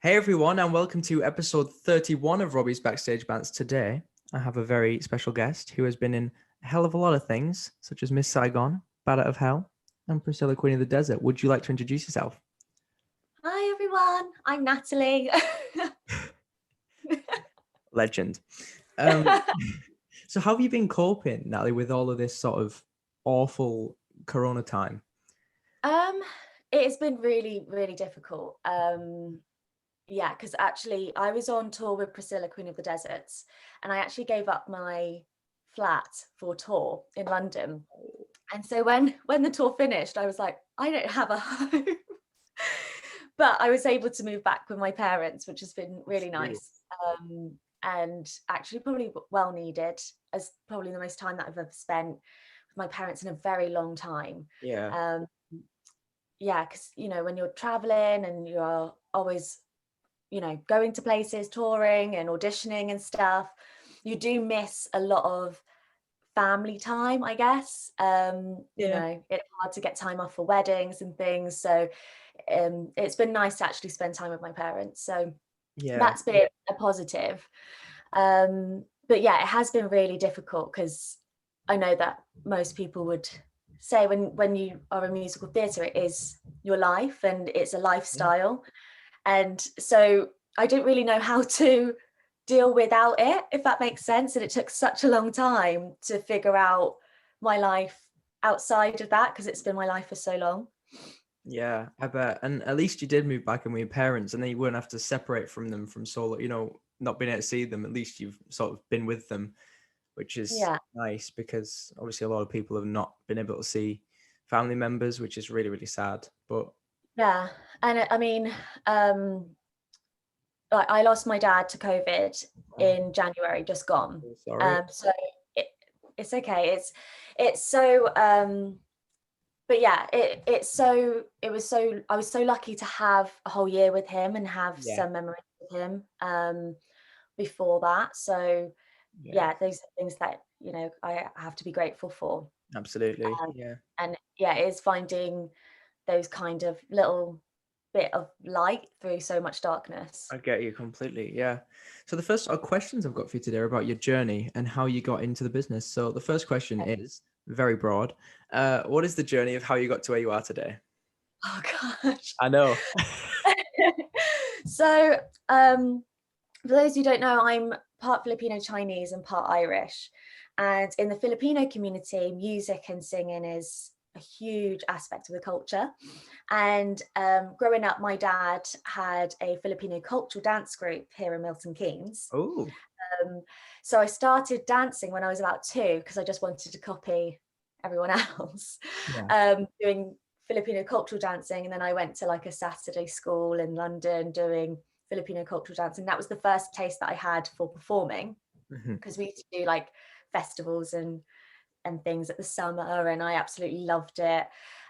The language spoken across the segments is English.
Hey everyone, and welcome to episode 31 of Robbie's Backstage Bants. Today, I have a very special guest who has been in a hell of a lot of things, such as Miss Saigon, Bat Out of Hell, and Priscilla, Queen of the Desert. Would you like to introduce yourself? Hi everyone, I'm Natalie. Legend. Um, so how have you been coping, Natalie, with all of this sort of awful Corona time? um, it has been really, really difficult. Yeah, because actually I was on tour with Priscilla, Queen of the Deserts, and I actually gave up my flat for a tour in London. And so when the tour finished, I was like, I don't have a home. But I was able to move back with my parents, which has been really Sweet. nice. And actually probably well needed, as probably the most time that I've ever spent with my parents in a very long time. Yeah. Um, yeah, because when you're traveling and you're always, going to places, touring and auditioning and stuff, you do miss a lot of family time, I guess. Yeah. It's hard to get time off for weddings and things. So it's been nice to actually spend time with my parents. So Yeah. that's been a positive. But yeah, it has been really difficult because I know that most people would say when you are in musical theatre, it is your life and it's a Yeah. lifestyle. And so I didn't really know how to deal without it, if that makes sense. And it took such a long time to figure out my life outside of that because it's been my life for so long. Yeah, I bet. And at least you did move back in with your parents, and then you wouldn't have to separate from them from solo, not being able to see them. At least you've sort of been with them, which is Yeah. nice because obviously a lot of people have not been able to see family members, which is really, really sad. But Yeah. And I mean, I lost my dad to COVID oh, in January, just gone. so sorry. So it, it's okay. It's so but yeah, it was so I was so lucky to have a whole year with him and have Yeah, some memories with him before that. So yeah, yeah, those are things that, I have to be grateful for. absolutely. Um, Yeah, and yeah, it is finding those kind of little bit of light through so much darkness. I get you completely. Yeah. So the first questions I've got for you today are about your journey and how you got into the business. So the first question is very broad. What is the journey of how you got to where you are today? Oh gosh. I know. So, for those who don't know, I'm part Filipino Chinese and part Irish. And in the Filipino community, music and singing is a huge aspect of the culture. And growing up, my dad had a Filipino cultural dance group here in Milton Keynes. Oh, Um, so I started dancing when I was about 2 because I just wanted to copy everyone else, yeah. doing Filipino cultural dancing. And then I went to like a Saturday school in London doing Filipino cultural dancing. That was the first taste that I had for performing Hmm. because we used to do like festivals and things at the summer, and I absolutely loved it.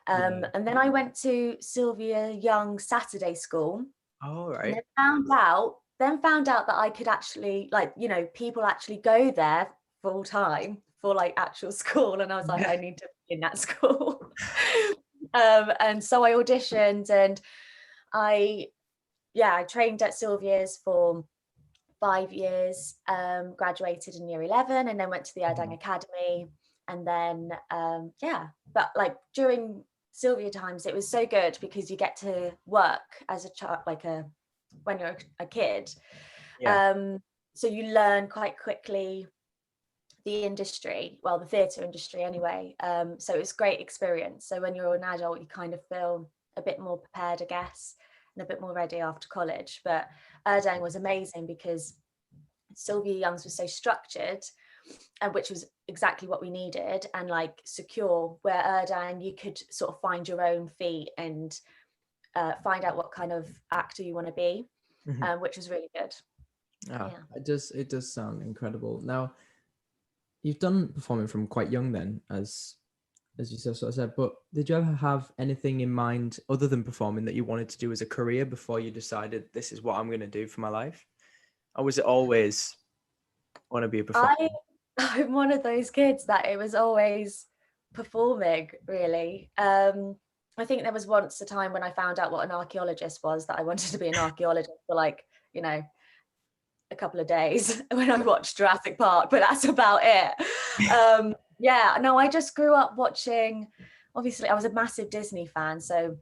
Yeah. And then I went to Sylvia Young Saturday School All and right. then found out that I could actually, like, people actually go there full time for like actual school, and I was like, Yeah. I need to be in that school. And so I auditioned, and I I trained at Sylvia's for 5 years, graduated in year 11, and then went to the Erdang Mhm. Academy. And then but like during Sylvia times, it was so good because you get to work as a child, like when you're a kid. Yeah. Um, so you learn quite quickly the industry, well, the theatre industry anyway. So it's great experience. So when you're an adult, you kind of feel a bit more prepared, I guess, and a bit more ready after college. But Erdang was amazing because Sylvia Young's was so structured, and which was exactly what we needed, and like secure, where Erdang you could sort of find your own feet and find out what kind of actor you want to be, Mhm. which was really good. Ah, Yeah. it does sound incredible. Now, you've done performing from quite young then, as you sort of said, but did you ever have anything in mind other than performing that you wanted to do as a career before you decided this is what I'm going to do for my life? Or was it always want to be a performer? I I'm one of those kids that it was always performing, really. I think there was once a time when I found out what an archaeologist was, that I wanted to be an archaeologist for like, you know, a couple of days when I watched Jurassic Park, but that's about it. Yeah, no, I just grew up watching, obviously I was a massive Disney fan, so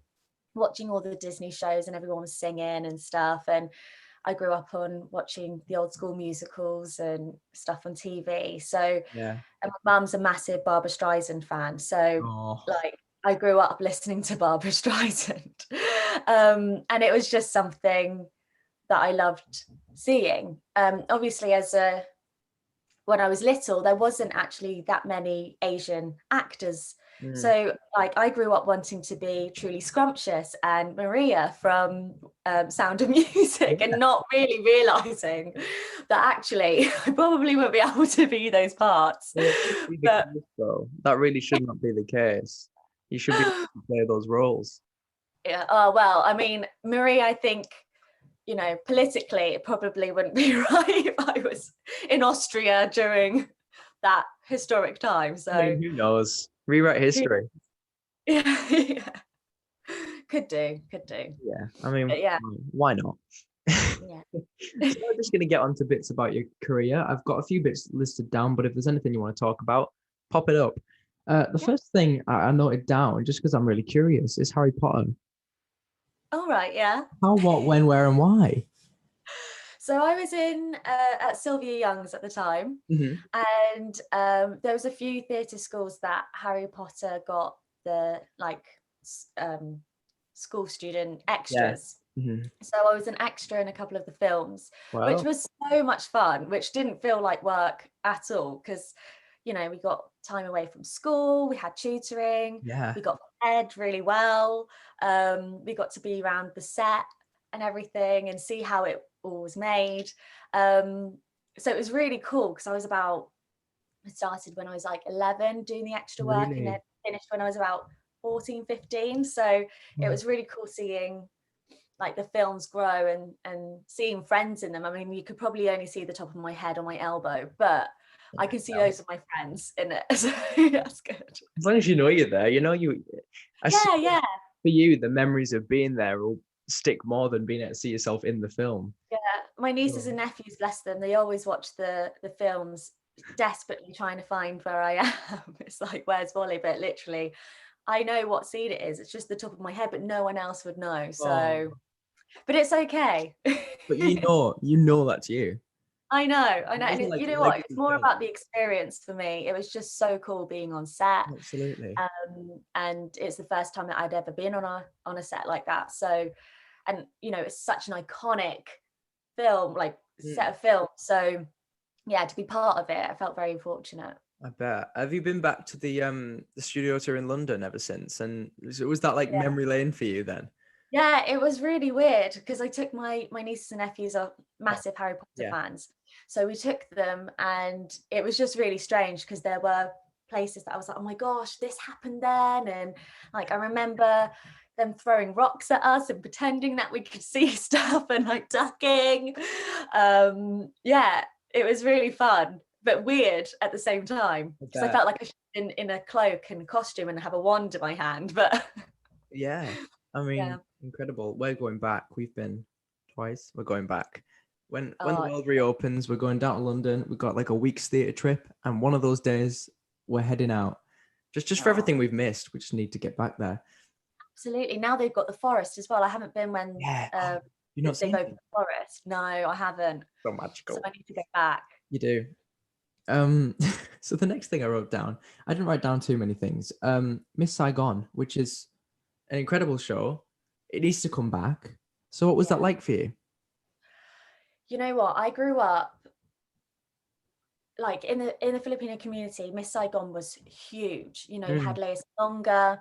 watching all the Disney shows and everyone was singing and stuff, and I grew up on watching the old school musicals and stuff on TV. So, Yeah. and my mum's a massive Barbara Streisand fan, so Oh, like I grew up listening to Barbara Streisand. And it was just something that I loved seeing. Obviously, when I was little, there wasn't actually that many Asian actors. So like I grew up wanting to be Truly Scrumptious and Maria from Sound of Music, and not really realizing that actually I probably won't be able to be those parts. well, it should be the But case, though. That really should not be the case. You should be able to play those roles. yeah, oh well, I mean, Marie, I think, you know, politically it probably wouldn't be right if I was in Austria during that historic time. I mean, So who knows? Rewrite history. yeah, could do. Yeah, I mean, But yeah, why not? yeah. So we're just going to get on to bits about your career. I've got a few bits listed down, but if there's anything you want to talk about, pop it up. The first thing I noted down, just because I'm really curious, is Harry Potter. All right, yeah. How, what, when, where, and why? So I was in at Sylvia Young's at the time, and there was a few theatre schools that Harry Potter got the like school student extras. So I was an extra in a couple of the films, which was so much fun, which didn't feel like work at all, because, you know, we got time away from school, we had tutoring, we got fed really well, we got to be around the set and everything and see how it all was made. So it was really cool, because I started when I was like 11 doing the extra work, and then finished when I was about 14, 15. So it was really cool seeing like the films grow and seeing friends in them. I mean, you could probably only see the top of my head or my elbow, but I can see those of my friends in it. So that's good. As long as you know you're there, you know Yeah. For you, the memories of being there will stick more than being able to see yourself in the film. Yeah, my nieces and nephews, bless them, they always watch the films, desperately trying to find where I am. It's like, where's Wally? But literally, I know what scene it is. It's just the top of my head, but no one else would know. So, but it's okay. But you know that's you. I know. And Like you know what? It's more about the experience for me. It was just so cool being on set. Absolutely. And it's the first time that I'd ever been on a set like that. So, and you know, it's such an iconic film, like set of film. So yeah, to be part of it, I felt very fortunate. I bet. Have you been back to the studio tour in London ever since? And was that like memory lane for you then? Yeah, it was really weird, because I took my nieces and nephews are massive Harry Potter fans. So we took them, and it was just really strange, because there were places that I was like, oh my gosh, this happened then. And like, I remember them throwing rocks at us and pretending that we could see stuff and like ducking. Yeah, it was really fun, but weird at the same time, because I felt like I should have been in a cloak and costume and have a wand in my hand. But yeah, I mean, incredible. We're going back. We've been twice. We're going back. When the world reopens, we're going down to London. We've got like a week's theatre trip, and one of those days we're heading out. Just for everything we've missed, we just need to get back there. Absolutely. Now they've got the forest as well. I haven't been when you've not seen they've opened the forest. No, I haven't. So magical. So I need to go back. You do. So the next thing I wrote down, I didn't write down too many things. Miss Saigon, which is an incredible show. It needs to come back. So what was that like for you? You know what? I grew up like in the Filipino community. Miss Saigon was huge. You know, you had Lea Salonga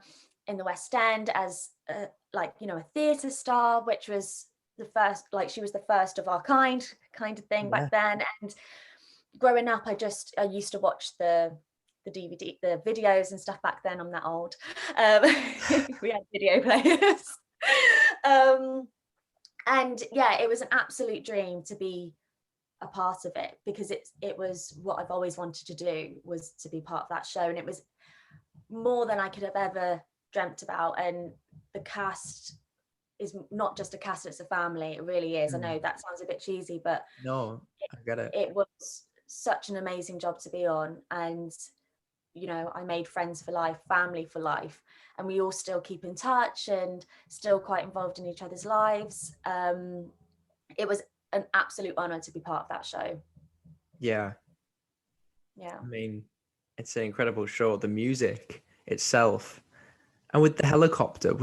in the West End as like, you know, a theatre star, which was the first, like she was the first of our kind of thing back then. And growing up, I used to watch the DVD, the videos and stuff back then. I'm that old. We had video players. And yeah, it was an absolute dream to be a part of it, because it was what I've always wanted to do, was to be part of that show. And it was more than I could have ever dreamt about. And the cast is not just a cast, it's a family. It really is. I know that sounds a bit cheesy, but no, I get it. It was such an amazing job to be on, and you know, I made friends for life, family for life, and we all still keep in touch and still quite involved in each other's lives. It was an absolute honor to be part of that show. Yeah. Yeah. I mean, it's an incredible show. The music itself, and with the helicopter,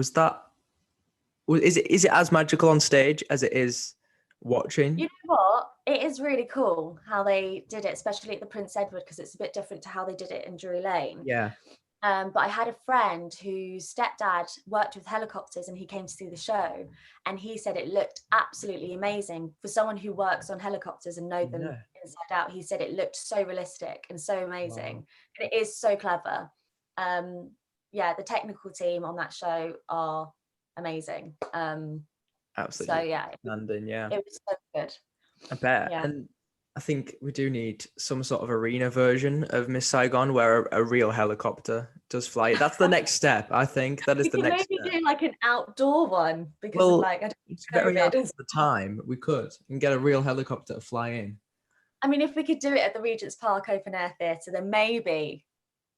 is it as magical on stage as it is watching? You know what? It is really cool how they did it, especially at the Prince Edward, because it's a bit different to how they did it in Drury Lane. Yeah. But I had a friend whose stepdad worked with helicopters, and he came to see the show, and he said it looked absolutely amazing for someone who works on helicopters and know them inside out. He said it looked so realistic and so amazing. Wow. And it is so clever. The technical team on that show are amazing. Absolutely. So yeah, London, yeah. It was so good. I bet. Yeah. And I think we do need some sort of arena version of Miss Saigon where a real helicopter does fly. That's the next step, I think. That is the next maybe step. do like an outdoor one because of like it's very out of the time. We could and get a real helicopter to fly in. I mean, if we could do it at the Regent's Park Open Air Theatre, then maybe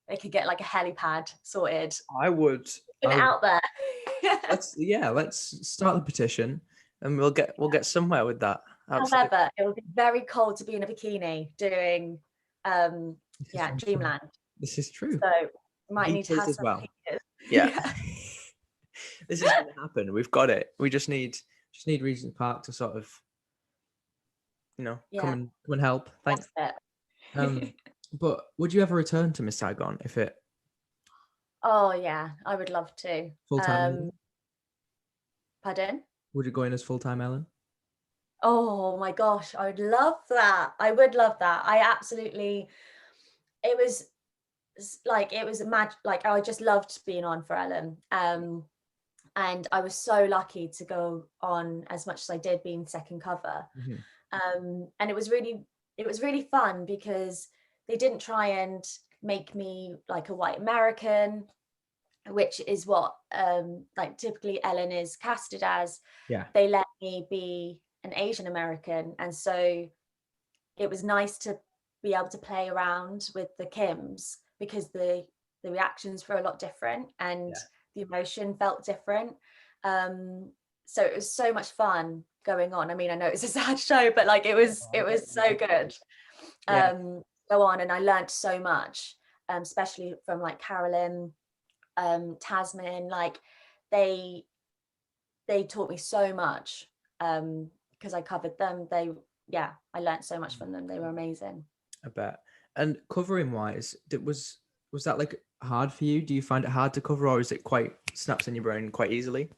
they could get like a helipad sorted. I would. Out there. Let's start the petition and we'll get somewhere with that. Absolutely. However, it will be very cold to be in a bikini doing Dreamland. This is true. So you might need to have some well. Yeah. This is going to happen. We've got it. We just need Regent's Park to sort of, come and help. Thanks. But would you ever return to Miss Saigon if it? Oh yeah, I would love to. Full-time. Pardon? Would you go in as full-time Ellen? Oh my gosh, I would love that. I would love that. It was magic. Like I just loved being on for Ellen. And I was so lucky to go on as much as I did, being second cover. Mm-hmm. And it was really fun because they didn't try and make me like a white American, which is what like typically Ellen is casted as. Yeah. They let me be an Asian American, and so it was nice to be able to play around with the Kims because the reactions were a lot different and the emotion felt different. So it was so much fun going on. I mean, I know it's a sad show, but like it was so good. Go on, and I learned so much, especially from like Carolyn, Tasman. Like they taught me so much because I covered them. I learned so much from them. They were amazing. I bet. And covering wise, was that like hard for you? Do you find it hard to cover, or is it quite snaps in your brain quite easily?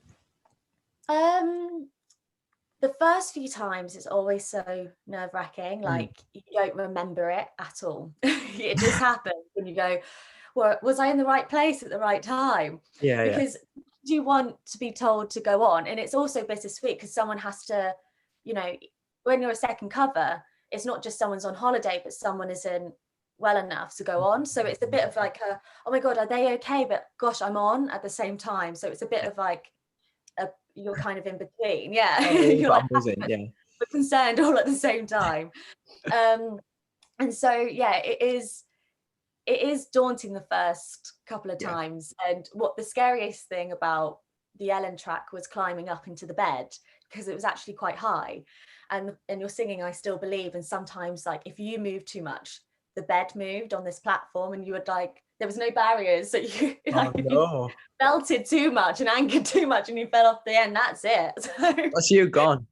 The first few times it's always so nerve-wracking, like you don't remember it at all. It just happens and you go, well, was I in the right place at the right time? Because you want to be told to go on, and it's also bittersweet because someone has to, when you're a second cover, it's not just someone's on holiday, but someone isn't well enough to go on. So it's a bit of like oh my God, are they okay? But gosh, I'm on at the same time. So it's a bit of like, you're kind of in between. You're like, we're concerned all at the same time. And so, it is daunting the first couple of times. And what the scariest thing about the Ellen track was climbing up into the bed, because it was actually quite high. And you're singing I Still Believe, and sometimes like if you move too much, the bed moved on this platform and you would like, there was no barriers, so you you belted too much and anchored too much and you fell off the end, that's it. So that's you gone.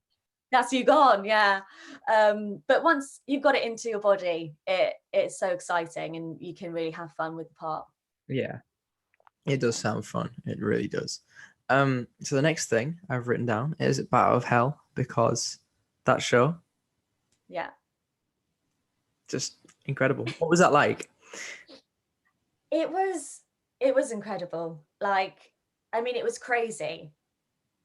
That's you gone, yeah. But once you've got it into your body, it's so exciting and you can really have fun with the part. Yeah, it does sound fun. It really does. So the next thing I've written down is Battle of Hell, because that show, just incredible. What was that like? It was incredible. Like, I mean, it was crazy.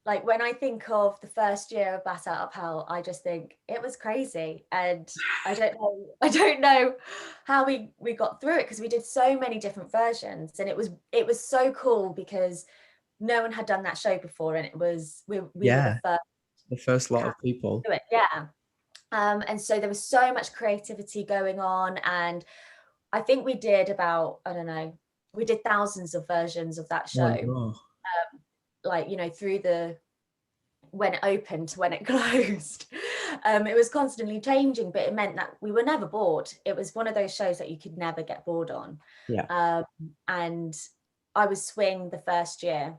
Like when I think of the first year of Bat Out of Hell, I just think it was crazy. And I don't know how we got through it, because we did so many different versions, and it was so cool because no one had done that show before, and it was we were Yeah, the the first lot first of people. to do it. Yeah. And so there was so much creativity going on, and I think we did about, I don't know, we did thousands of versions of that Oh show, no. like, you know, through the when it opened to when it closed. It was constantly changing, but it meant that we were never bored. It was one of those shows that you could never get bored on. Yeah. And I was swing the first year,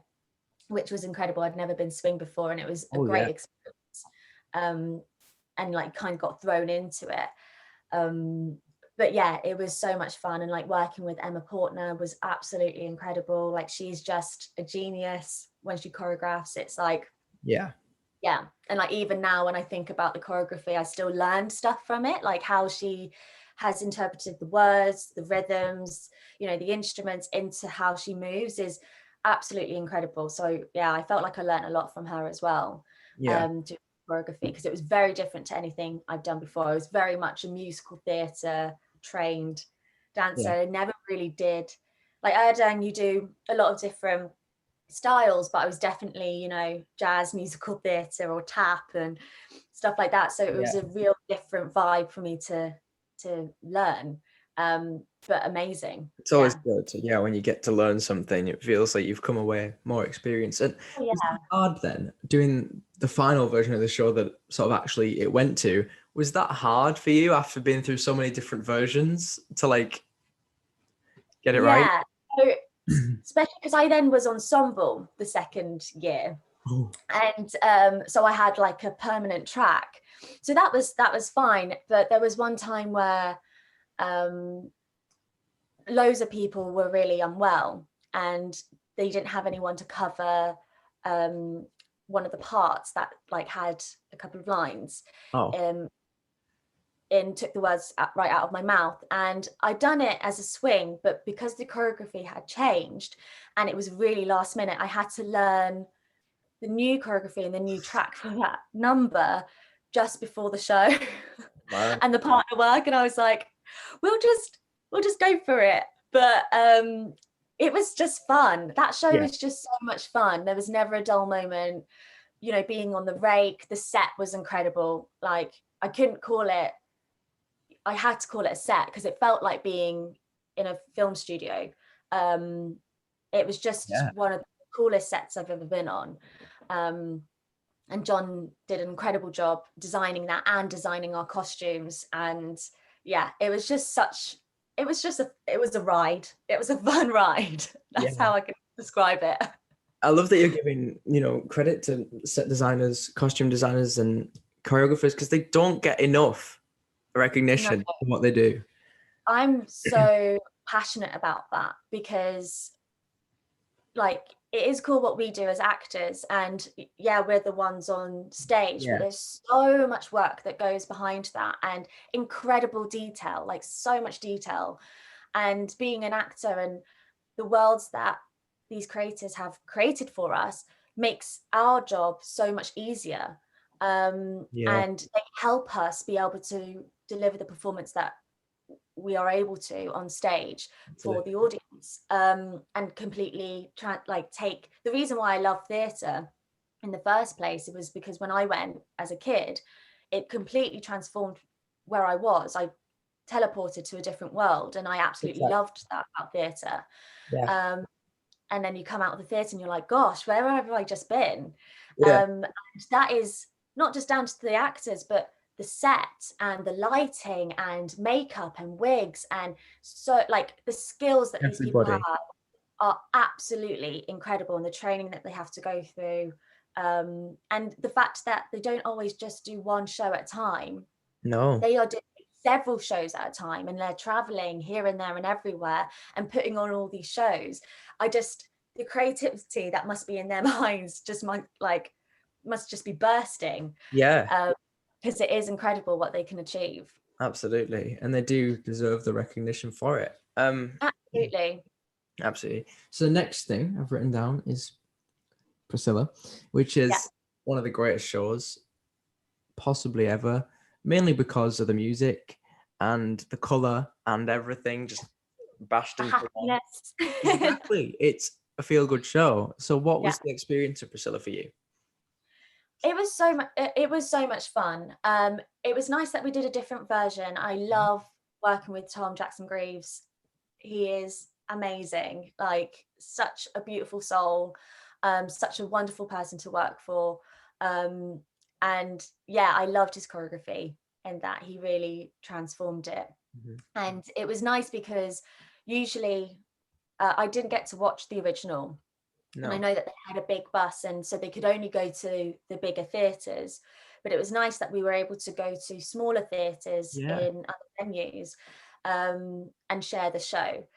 which was incredible. I'd never been swing before, and it was a Oh great yeah. experience. And like kind of got thrown into it. But yeah, it was so much fun, and like working with Emma Portner was absolutely incredible. Like, she's just a genius when she choreographs. It's like, Yeah. yeah. And like even now when I think about the choreography, I still learned stuff from it, like how she has interpreted the words, the rhythms, you know, the instruments into how she moves is absolutely incredible. So yeah, I felt like I learned a lot from her as well. Yeah. To choreography, because it was very different to anything I've done before. I was very much a musical theatre trained dancer. Yeah. I never really did, like, I heard you do a lot of different styles, but I was definitely, you know, jazz, musical theatre, or tap and stuff like that. So it was a real different vibe for me to learn. But amazing. It's always good. Yeah, when you get to learn something, it feels like you've come away more experienced. And Oh, was yeah. that hard then, doing the final version of the show that sort of actually it went to? Was that hard for you after being through so many different versions to like get it right? Yeah. So, especially because I then was ensemble the second year. Oh, And so I had like a permanent track. So that was fine. But there was one time where loads of people were really unwell, and they didn't have anyone to cover one of the parts that like had a couple of lines. oh, And took the words right out of my mouth, and I'd done it as a swing, but because the choreography had changed and it was really last minute, I had to learn the new choreography and the new track for that number just before the show. man. And the partner work, and I was like, we'll just go for it. But it was just fun. That show Yeah. was just so much fun. There was never a dull moment. You know, being on the rake, the set was incredible. Like, I couldn't call it, I had to call it a set because it felt like being in a film studio. It was just Yeah. one of the coolest sets I've ever been on. And John did an incredible job designing that and designing our costumes. And yeah, it was a ride. It was a fun ride. That's Yeah. how I can describe it. I love that you're giving, credit to set designers, costume designers, and choreographers because they don't get enough recognition No, for what they do. I'm so passionate about that because, like, it is cool what we do as actors, and yeah, we're the ones on stage, but Yeah. there's so much work that goes behind that, and incredible detail, like so much detail. And being an actor and the worlds that these creators have created for us makes our job so much easier. Yeah. And they help us be able to deliver the performance that we are able to on stage for Absolutely. the audience, and completely take the reason why I love theatre in the first place. It was because when I went as a kid, it completely transformed where I was. I teleported to a different world, and I absolutely Exactly. loved that about theatre. Yeah. And then you come out of the theatre and you're like, gosh, where have I just been? Yeah. And that is not just down to the actors, but the set and the lighting and makeup and wigs, and so like the skills that these people have Everybody. are absolutely incredible, and the training that they have to go through, and the fact that they don't always just do one show at a time. No. They are doing several shows at a time, and they're traveling here and there and everywhere and putting on all these shows. The creativity that must be in their minds must just be bursting, Yeah. because it is incredible what they can achieve. Absolutely. And they do deserve the recognition for it. Absolutely. Absolutely. So the next thing I've written down is Priscilla, which is Yeah. one of the greatest shows possibly ever, mainly because of the music and the color and everything just bashed The into one. happiness. Exactly. It's a feel good show. So what Yeah. was the experience of Priscilla for you? It was so much. It was so much fun. It was nice that we did a different version. I love working with Tom Jackson Greaves. He is amazing. Like such a beautiful soul. Such a wonderful person to work for. And yeah, I loved his choreography and that he really transformed it. Mhm. And it was nice because usually I didn't get to watch the original. And I No. know that they had a big bus, and so they could only go to the bigger theatres. But it was nice that we were able to go to smaller theatres Yeah. in other venues and share the show.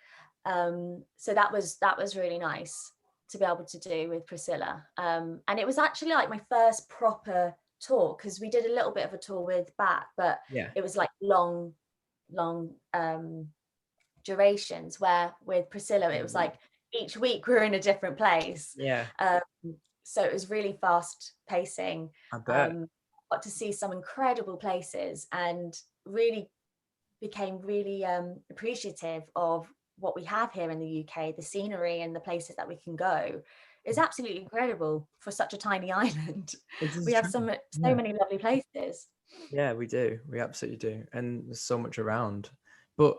So that was really nice to be able to do with Priscilla. And it was actually like my first proper tour, because we did a little bit of a tour with Bat, but Yeah. it was like long durations, where with Priscilla it was like each week we were in a different place. Yeah. um, so it was really fast pacing. I bet. Got to see some incredible places and really became really appreciative of what we have here in the UK. The scenery and the places that we can go is absolutely incredible for such a tiny island. It is We have true. so Yeah. many lovely places. Yeah, we do. We absolutely do. And there's so much around. But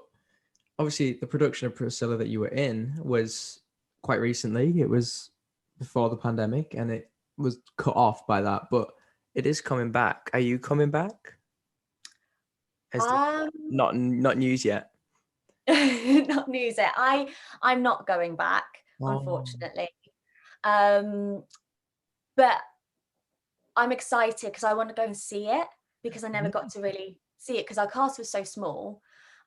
obviously the production of Priscilla that you were in was quite recently. It was before the pandemic and it was cut off by that, but it is coming back. Are you coming back? Is this um not news yet? Not news it. I'm not going back, Oh. unfortunately. Um, but I'm excited because I want to go and see it, because I never got to really see it because our cast was so small.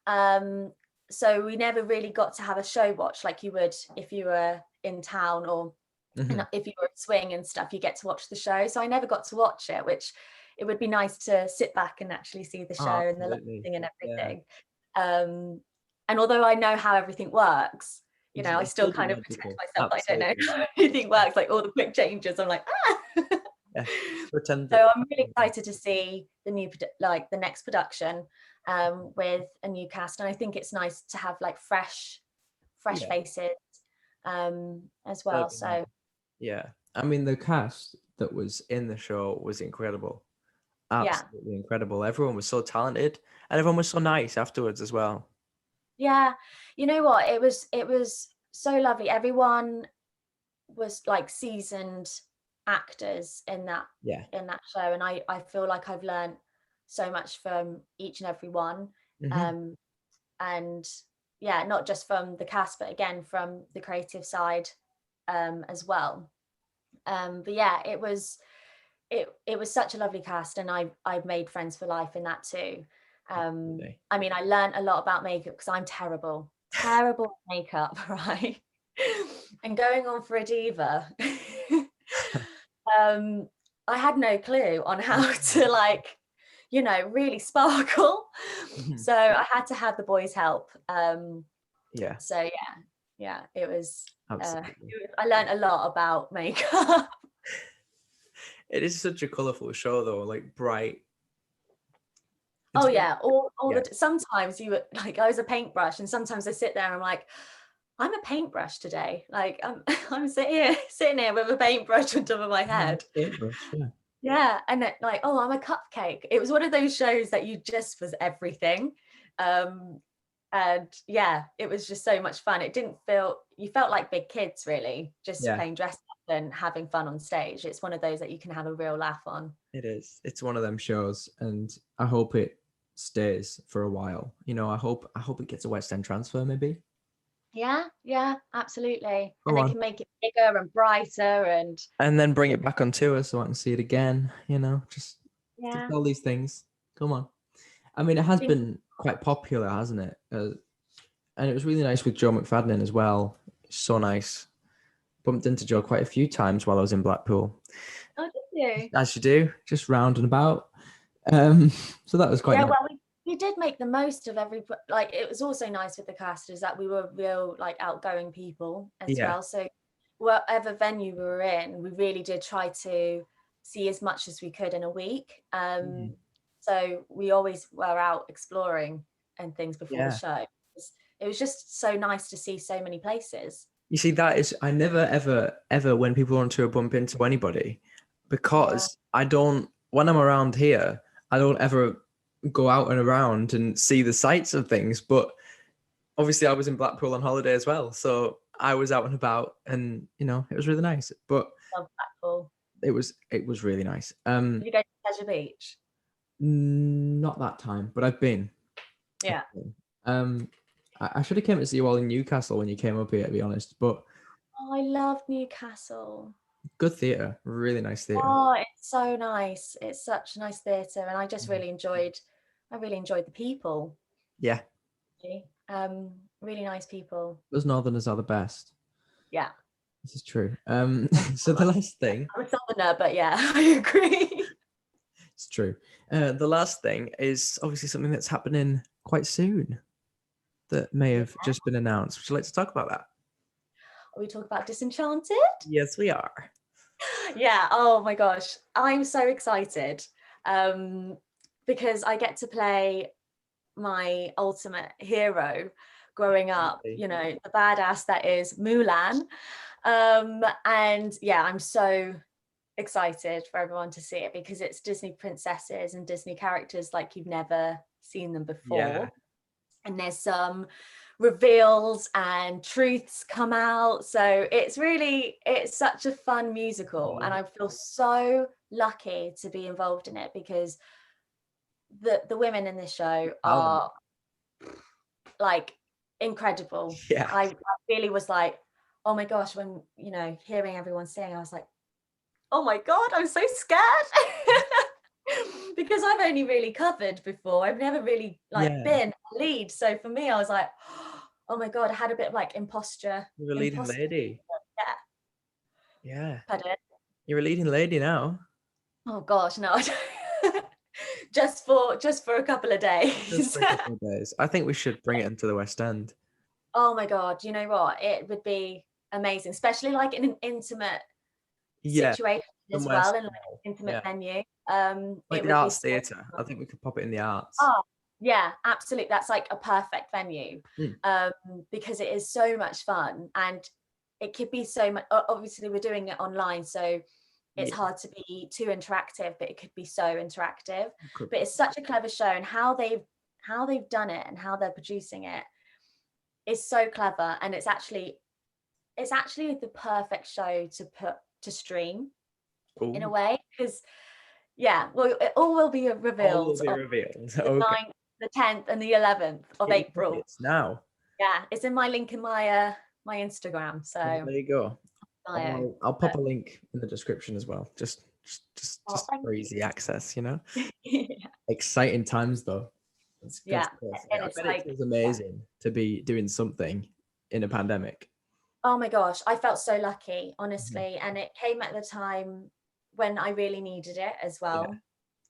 Um, so we never really got to have a show watch like you would if you were in town, or Mhm. if you were at swing and stuff, you get to watch the show. So I never got to watch it, which it would be nice to sit back and actually see the show Oh, and the absolutely. lighting and Yeah. everything. Um, and although I know how everything works, I It's still still be kind of protect magical. myself that I don't Absolutely. know how everything works, like all the quick changes. I'm like, ah. Yeah. Pretend that. So I'm really excited to see the new, like the next production, with a new cast, and I think it's nice to have like fresh Yeah. faces, as well. That'd be nice. So Yeah. I mean, the cast that was in the show was incredible. yeah, Absolutely incredible. Everyone was so talented and everyone was so nice afterwards as well. yeah. You know what? It was so lovely. Everyone was like seasoned actors Yeah. in that show, and I feel like I've learned so much from each and every one. Hmm. Um, and yeah, not just from the cast, but again from the creative side, as well. But yeah, it was such a lovely cast, and I've made friends for life in that too. Absolutely. I mean, I learned a lot about makeup because I'm terrible at makeup, right? And going on for a diva, um, I had no clue on how to like, really sparkle. Mhm. So I had to have the boys' help. Yeah, So yeah, absolutely. I learned a lot about makeup. It is such a colourful show though, like bright. It's Oh very, yeah, all yeah, the sometimes you were like, I was a paintbrush, and sometimes I sit there and I'm like, I'm a paintbrush today. Like I'm I'm sitting here with a paintbrush on top of my yeah, head. paintbrush, yeah. Yeah, and then like, oh, I'm a cupcake. It was one of those shows that you just was everything. Um, and yeah, it was just so much fun. It didn't feel You felt like big kids really, just Yeah, playing dress up and having fun on stage. It's one of those that you can have a real laugh on. it is. It's one of them shows, and I hope it stays for a while. I hope it gets a West End transfer, maybe. Yeah, absolutely. Come And they on, can make it bigger and brighter and and then bring it back on tour so I can see it again. Just yeah. all these things. Come on. I mean, it has Think- been quite popular, hasn't it? And it was really nice with Joe McFadden as well. So nice. Bumped into Joe quite a few times while I was in Blackpool, Oh, did you? as you do, just round and about. Um, so that was quite Yeah, nice. well, we did make the most of like it was also nice with the cast is that we were real like outgoing people as Yeah. well. So whatever venue we were in, we really did try to see as much as we could in a week. Mhm. So we always were out exploring and things before the Yeah. show. It was just so nice to see so many places. You see, that is, I never, ever, when people are on tour, bump into anybody Yeah. because I don't, when I'm around here, I don't ever go out and around and see the sights of things. But obviously, I was in Blackpool on holiday as well. So I was out and about and, it was really nice. But Love Blackpool. it was really nice. Did you go to Pleasure Beach? Not that time, but I've been. Yeah. Um, I should have came to see you all in Newcastle when you came up here, to be honest. But Oh, I love Newcastle. good theatre, really nice theatre. Oh, it's so nice. It's such a nice theatre, and I just really enjoyed. I really enjoyed the people. Yeah, Actually. Really nice people. those Northerners are the best. Yeah. This is true. So the last thing, I'm a southerner, but yeah, I agree. it's true. The last thing is obviously something that's happening quite soon that may have just been announced. Would you like to talk about that? We talk about Disenchanted. Yes, we are. Yeah. Oh my gosh, I'm so excited because I get to play my ultimate hero growing up. Absolutely. You know, the badass that is Mulan. And yeah, I'm so excited for everyone to see it because it's Disney princesses and Disney characters like you've never seen them before. Yeah. And there's some reveals and truths come out. So it's such a fun musical. And I feel so lucky to be involved in it because the women in this show are like incredible. Yeah. I really was like, oh my gosh, when hearing everyone sing, I was like, oh my god, I'm so scared. Because I've only really covered before. I've never really been a lead. So for me, I was like, oh my god, I had a bit of like imposter. You're a leading lady. Yeah. Yeah. Pardon? You're a leading lady now. Oh gosh, no. just for a couple of days. Just for a couple of days. I think we should bring it into the West End. Oh my god, you know what? It would be amazing, especially like in an intimate situation as well, in like an intimate venue. Like it the would arts be theatre. I think we could pop it in the arts. Oh yeah, absolutely. That's like a perfect venue because it is so much fun and it could be so much. Obviously, we're doing it online, so it's hard to be too interactive, but it could be so interactive. But it's such a clever show, and how they've done it and how they're producing it is so clever, and it's actually the perfect show to put to stream in a way because well, it all will be revealed. All will be revealed. The 9th, the 10th, and the 11th of April. It's now. Yeah, it's in my link in my my Instagram. So there you go. I'll pop a link in the description as well. Just for easy access, Yeah. Exciting times though. It's good. And I bet it feels amazing to be doing something in a pandemic. Oh my gosh, I felt so lucky, honestly, and it came at the time when I really needed it as well.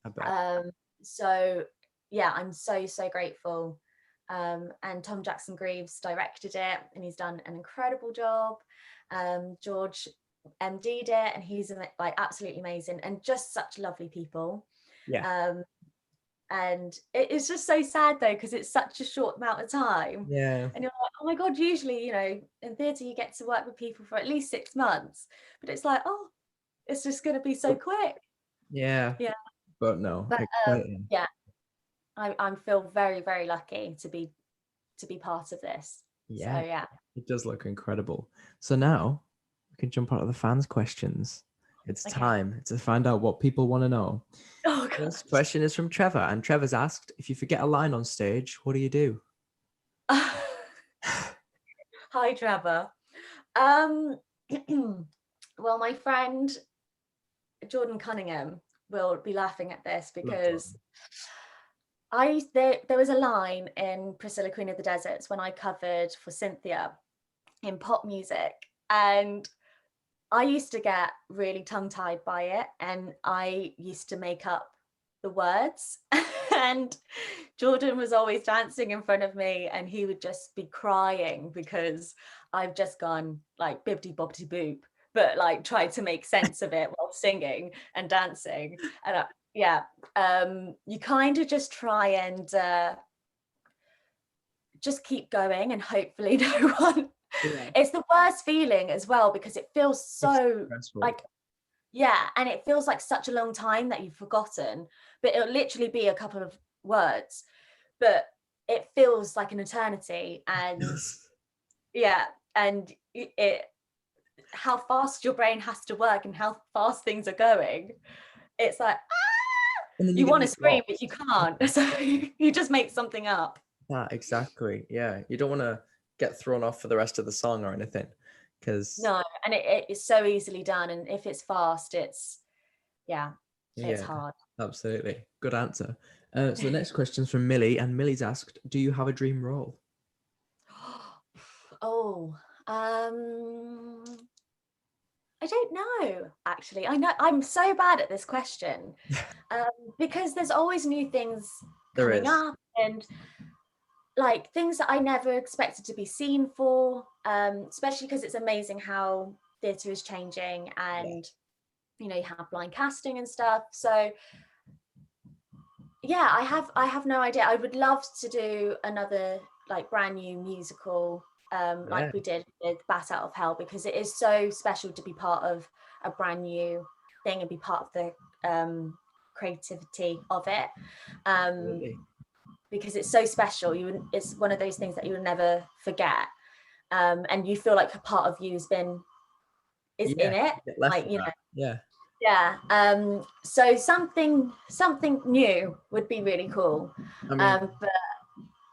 I bet. So yeah, I'm so grateful. And Tom Jackson Greaves directed it, and he's done an incredible job. George MD'd it, and he's like absolutely amazing, and just such lovely people. And it's just so sad though because it's such a short amount of time. Yeah. And you're like, oh my god, usually in theatre you get to work with people for at least 6 months, but it's like, oh, it's just going to be so quick. Yeah. But no. Exciting. Yeah, I feel very lucky to be part of this. So yeah, it does look incredible. So now we can jump out of the fans' questions. It's time to find out what people want to know. Oh god. This question is from Trevor, and Trevor's asked, if you forget a line on stage, what do you do? Hi Trevor. Well, my friend Jordan Cunningham will be laughing at this because there was a line in Priscilla, Queen of the Deserts when I covered for Cynthia in pop music, and I used to get really tongue-tied by it, and I used to make up the words. And Jordan was always dancing in front of me, and he would just be crying because I've just gone like bibbidi bobbidi boop, but like tried to make sense of it while singing and dancing. And you kind of just try and just keep going, and hopefully no one Yeah. It's the worst feeling as well, because it feels so Stressful. like, yeah, and it feels like such a long time that you've forgotten, but it'll literally be a couple of words, but it feels like an eternity. And yeah, and it how fast your brain has to work and how fast things are going. It's like, And then you you get want to these scream, but blocks. you can't. So you just make something up. Exactly. Yeah. You don't want to get thrown off for the rest of the song or anything, because No, and it is so easily done. And if it's fast, yeah, it's yeah, hard. absolutely. Good answer. So the next question is from Millie, and Millie's asked, "Do you have a dream role?" Oh, I don't know, actually. I know I'm so bad at this question, because there's always new things There coming is. up, and like things that I never expected to be seen for, especially because it's amazing how theatre is changing, Yeah. and you have blind casting and stuff. So yeah, I have no idea. I would love to do another like brand new musical, Yeah. like we did with Bat Out of Hell, because it is so special to be part of a brand new thing and be part of the creativity of it, Absolutely. because it's so special. It's one of those things that you will never forget, and you feel like a part of you is Yeah. in it, Get left like for that. Yeah. yeah. So something new would be really cool. I mean, But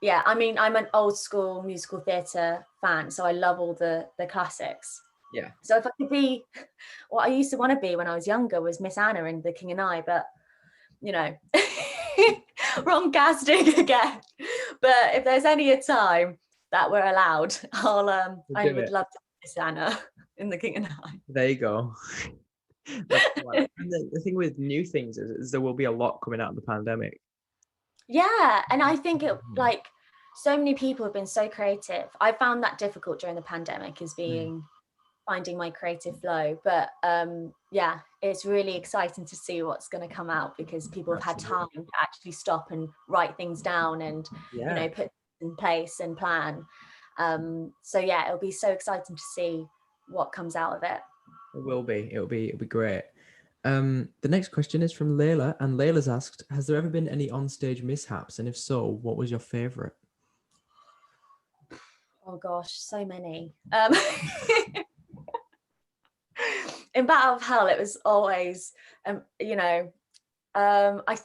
yeah, I mean, I'm an old school musical theatre fan, so I love all the classics. yeah. So if I could be what I used to want to be when I was younger was Miss Anna in The King and I, but you know, wrong casting again. But if there's any a time that we're allowed, We'll I do would it. love to be Miss Anna in The King and I. There you go. That's fun. And the thing with new things is there will be a lot coming out of the pandemic. Yeah, and I think it Mhm. like so many people have been so creative. I found that difficult during the pandemic, is Mm. finding my creative flow. But yeah, it's really exciting to see what's going to come out, because people have had Absolutely. time to actually stop and write things down, and Yeah, put in place and plan. So yeah, it'll be so exciting to see what comes out of it. it will be. It'll be great. The next question is from Layla, and Layla's asked, "Has there ever been any on-stage mishaps? And if so, what was your favorite?" Oh gosh, so many. In Battle of Hell, it was always, I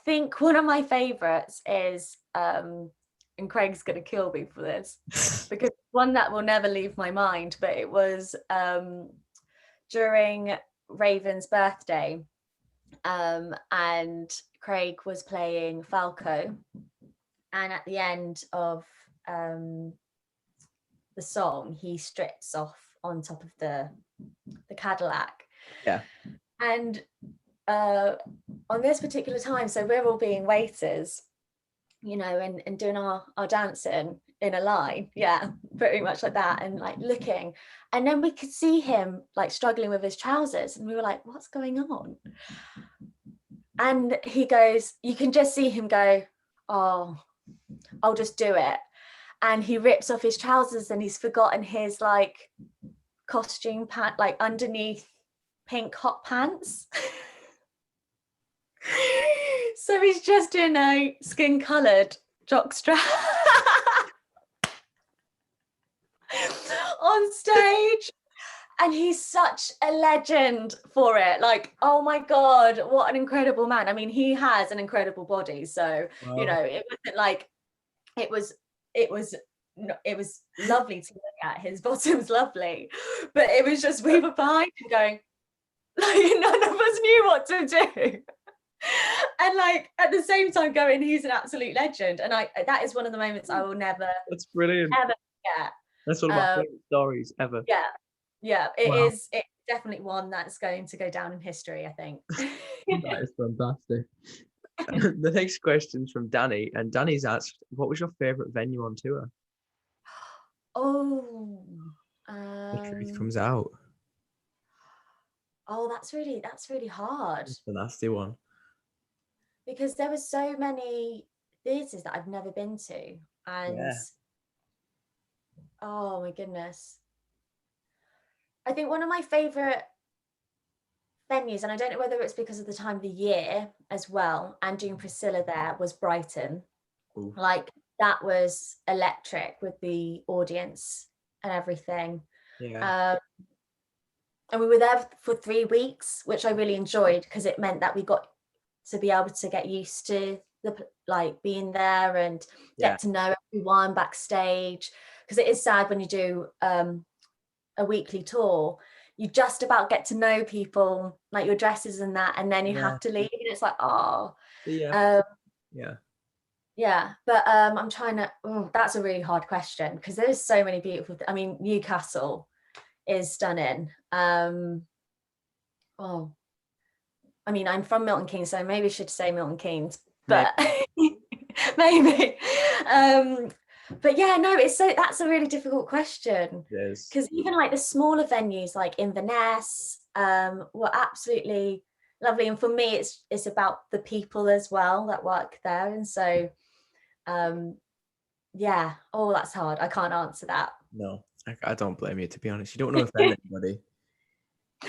think one of my favorites is, and Craig's gonna kill me for this, because one that will never leave my mind, but it was during Raven's birthday, and Craig was playing Falco, and at the end of the song, he strips off on top of the Cadillac. Yeah. And on this particular time, so we're all being waiters, and doing our dancing in a line, yeah, pretty much like that, and like looking, and then we could see him like struggling with his trousers, and we were like, what's going on? And he goes, you can just see him go, oh, I'll just do it. And he rips off his trousers, and he's forgotten his like costume pant, like underneath pink hot pants. So he's just in a skin-coloured jockstrap on stage, and he's such a legend for it. Like, oh my god, what an incredible man. I mean, he has an incredible body, so Wow. it wasn't like it was it was it was lovely to look at. His bottom's lovely, but it was just, we were behind him going, like, none of us knew what to do. And like at the same time going, he's an absolute legend, and that is one of the moments I will never That's brilliant. ever forget. That's one of my favorite stories ever. Yeah, Wow. it's definitely one that's going to go down in history, I think. That is fantastic. The next question's from Danny, and Danny's asked, "What was your favorite venue on tour?" Oh, The truth comes out. oh, that's really hard, It's the nasty one. because there were so many theatres that I've never been to, and Yeah. oh my goodness. I think one of my favorite venues, and I don't know whether it's because of the time of the year as well, and doing Priscilla there, was Brighton. Ooh. Like that was electric with the audience and everything. Yeah. And we were there for 3 weeks, which I really enjoyed because it meant that we got to be able to get used to the like being there and Yeah. get to know everyone backstage, because it is sad when you do a weekly tour, you just about get to know people, like your dresses and that, and then you have to leave and it's like, oh Yeah. yeah. But I'm trying to, that's a really hard question because there's so many beautiful I mean, Newcastle is stunning. Oh, I mean, I'm from Milton Keynes, so maybe I should say Milton Keynes, but maybe. But yeah, no, that's a really difficult question. Yes. Because even like the smaller venues like Inverness were absolutely lovely. And for me, it's about the people as well that work there. And so yeah, oh, that's hard. I can't answer that. No, I don't blame you, to be honest. You don't want to offend anybody.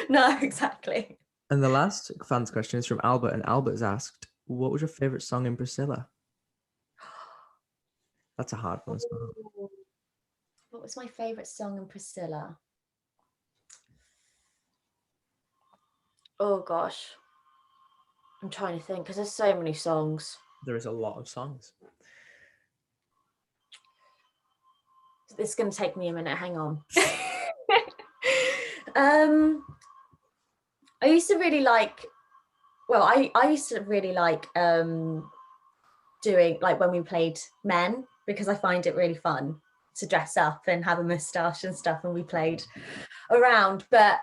No, exactly. And the last fans question is from Albert, and Albert has asked, what was your favorite song in Priscilla? That's a hard one as well. What was my favorite song in Priscilla? Oh gosh, I'm trying to think because there's so many songs. There is a lot of songs. This is going to take me a minute. Hang on. I used to really like. Well, I used to really like doing like when we played Men, because I find it really fun to dress up and have a moustache and stuff, and we played around. But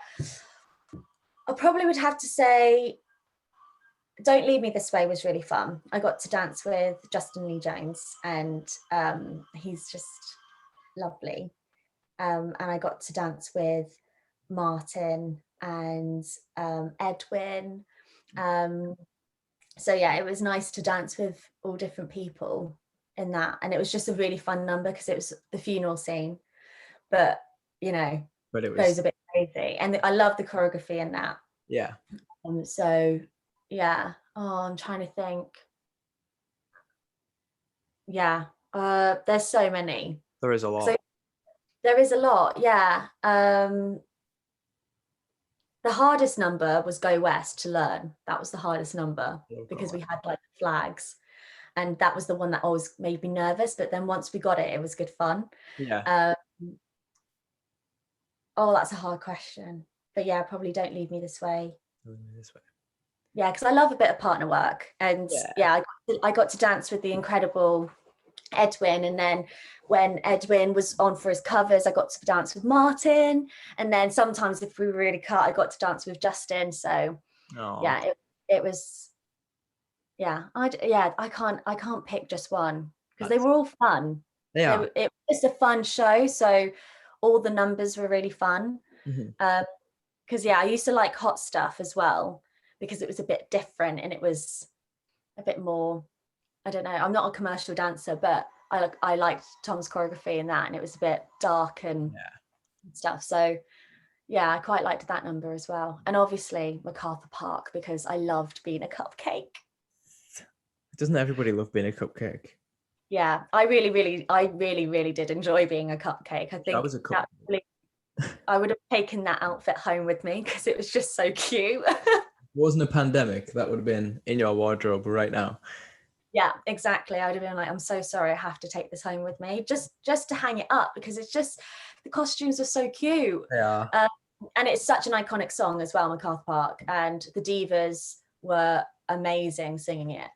I probably would have to say Don't Leave Me This Way was really fun. I got to dance with Justin Lee Jones, and he's just lovely. And I got to dance with Martin and Edwin. So yeah, it was nice to dance with all different people in that. And it was just a really fun number because it was the funeral scene. But, you know, But it goes was a bit crazy. And I love the choreography in that. Yeah. So yeah. Oh, I'm trying to think. Yeah. There's so many. There is a lot. So there is a lot, yeah. The hardest number was Go West to learn. That was the hardest number because we had like flags, and that was the one that always made me nervous. But then once we got it, it was good fun. Yeah. Oh, that's a hard question. But yeah, probably Don't Leave Me This Way. This way. Yeah, because I love a bit of partner work, and yeah, I got to dance with the incredible Edwin, and then when Edwin was on for his covers, I got to dance with Martin, and then sometimes if we were really cut, I got to dance with Justin. So yeah, it was I can't pick just one because they were all fun. It was just a fun show, so all the numbers were really fun. Because I used to like Hot Stuff as well because it was a bit different and it was a bit more, I don't know, I'm not a commercial dancer, but I liked Tom's choreography in that, and it was a bit dark and stuff. So yeah, I quite liked that number as well. And obviously MacArthur Park, because I loved being a cupcake. Doesn't everybody love being a cupcake? Yeah, I really did enjoy being a cupcake. I think I was a cupcake. I would have taken that outfit home with me because it was just so cute. If it wasn't a pandemic, that would have been in your wardrobe right now. Yeah, exactly. I would have been like, I'm so sorry, I have to take this home with me just to hang it up, because it's just, the costumes are so cute. Yeah. And it's such an iconic song as well, MacArthur Park, and the divas were amazing singing it.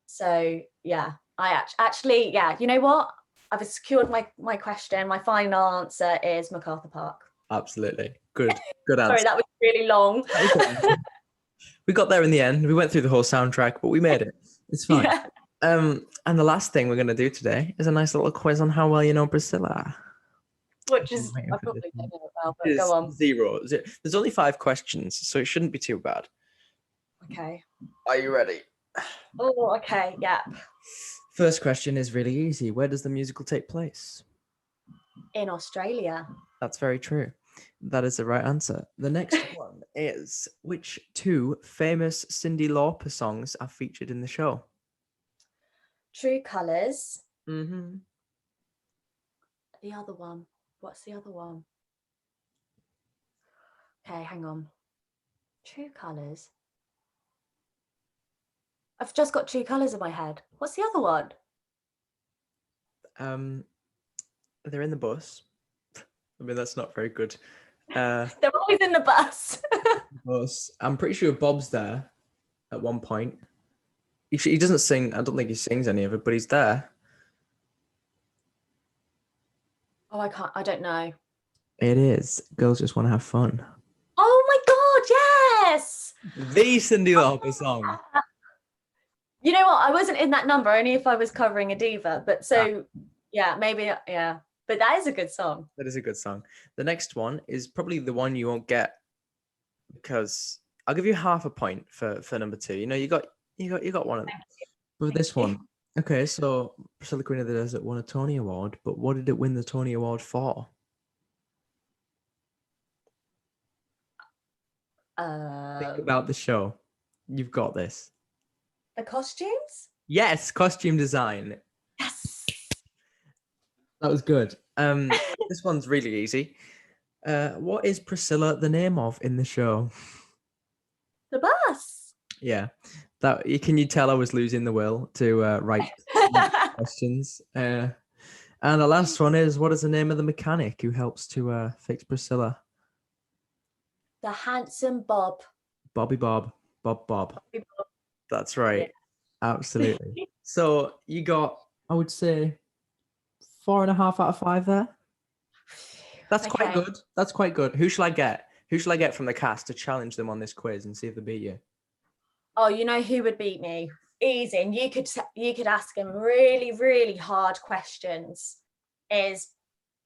So yeah, I actually, you know what? I've secured my question. My final answer is MacArthur Park. Absolutely. Good answer. Sorry, that was really long. We got there in the end. We went through the whole soundtrack, but we made it. It's fine. Yeah. And the last thing we're going to do today is a nice little quiz on how well you know Priscilla. Which is, I probably don't know it well, but go on. Zero. There's only 5 questions, so it shouldn't be too bad. Okay. Are you ready? Oh, okay. Yeah. First question is really easy. Where does the musical take place? In Australia. That's very true. That is the right answer. The next one is, which two famous Cyndi Lauper songs are featured in the show? True Colours. Mm-hmm. The other one. What's the other one? Okay, hang on. True Colours. I've just got True Colours in my head. What's the other one? They're in the bus. I mean, that's not very good. They're always in the bus. Bus. I'm pretty sure Bob's there at one point. He doesn't sing. I don't think he sings any of it, but he's there. Oh, I don't know. It is Girls Just Want to Have Fun. Oh my God, yes! The Cyndi Lauper song. You know what? I wasn't in that number, only if I was covering a diva. But so, yeah, maybe, yeah. But that is a good song. That is a good song. The next one is probably the one you won't get, because I'll give you half a point for number two. You know, you got one of them. With this one, okay, so Priscilla, Queen of the Desert won a Tony Award, but what did it win the Tony Award for? Think about the show. You've got this. The costumes? Yes, costume design. Yes. That was good. This one's really easy. What is Priscilla the name of in the show? The bus. Yeah. Can you tell I was losing the will to write questions? And the last one is, what is the name of the mechanic who helps to fix Priscilla? The handsome Bob. Bobby Bob. Bob. Bobby Bob. That's right. Yeah. Absolutely. So you got, I would say, 4.5 out of 5 there. That's quite good. That's quite good. Who shall I get? Who shall I get from the cast to challenge them on this quiz and see if they beat you? Oh, you know who would beat me? Easy. And you could ask him really, really hard questions. Is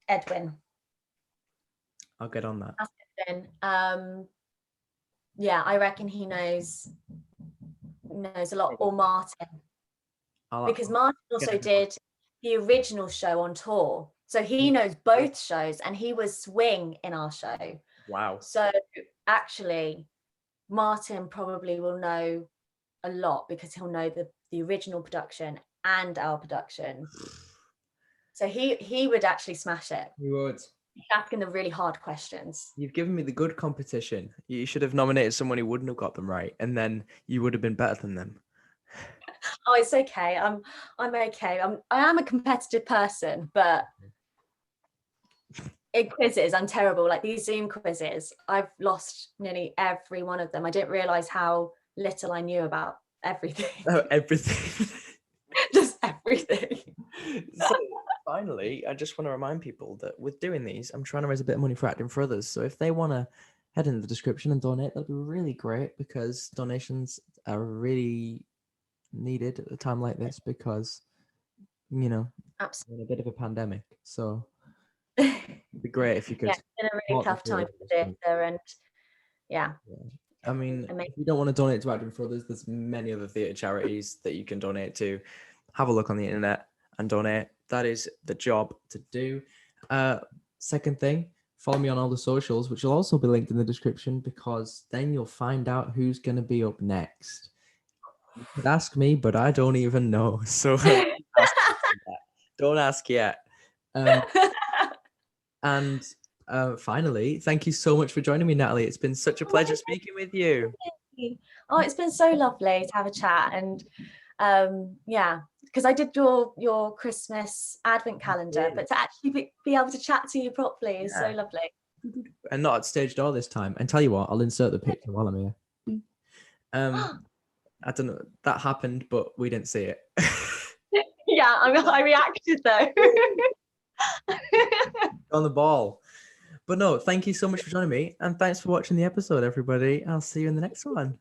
Edwin. I'll get on that. Ask Edwin. Yeah, I reckon he knows a lot. Or Martin. Because Martin also did the original show on tour. So he knows both shows, and he was Swing in our show. Wow. So actually, Martin probably will know a lot because he'll know the original production and our production. So he would actually smash it. He would. He's asking the really hard questions. You've given me the good competition. You should have nominated someone who wouldn't have got them right, and then you would have been better than them. Oh, it's okay. I'm okay. I am a competitive person, but in quizzes, I'm terrible. Like these Zoom quizzes, I've lost nearly every one of them. I didn't realize how little I knew about everything. Oh, everything. Just everything. So finally, I just want to remind people that with doing these, I'm trying to raise a bit of money for Acting for Others. So if they want to head into the description and donate, that'd be really great, because donations are really needed at a time like this, because, you know, absolutely, in a bit of a pandemic. So it'd be great if you could. Yeah, it's been a really tough time for the theatre, and yeah. I mean, if you don't want to donate to Acting for Others, there's many other theatre charities that you can donate to. Have a look on the internet and donate. That is the job to do. Second thing, follow me on all the socials, which will also be linked in the description, because then you'll find out who's going to be up next. You could ask me, but I don't even know. So don't ask yet. And finally, thank you so much for joining me, Natalie. It's been such a pleasure speaking with you. Oh, it's been so lovely to have a chat. And yeah, because I did your Christmas advent calendar, but to actually be able to chat to you properly is so lovely. And not at stage door this time. And tell you what, I'll insert the picture while I'm here. I don't know, that happened, but we didn't see it. Yeah, I reacted though. On the ball. But no, thank you so much for joining me, and thanks for watching the episode, everybody. I'll see you in the next one.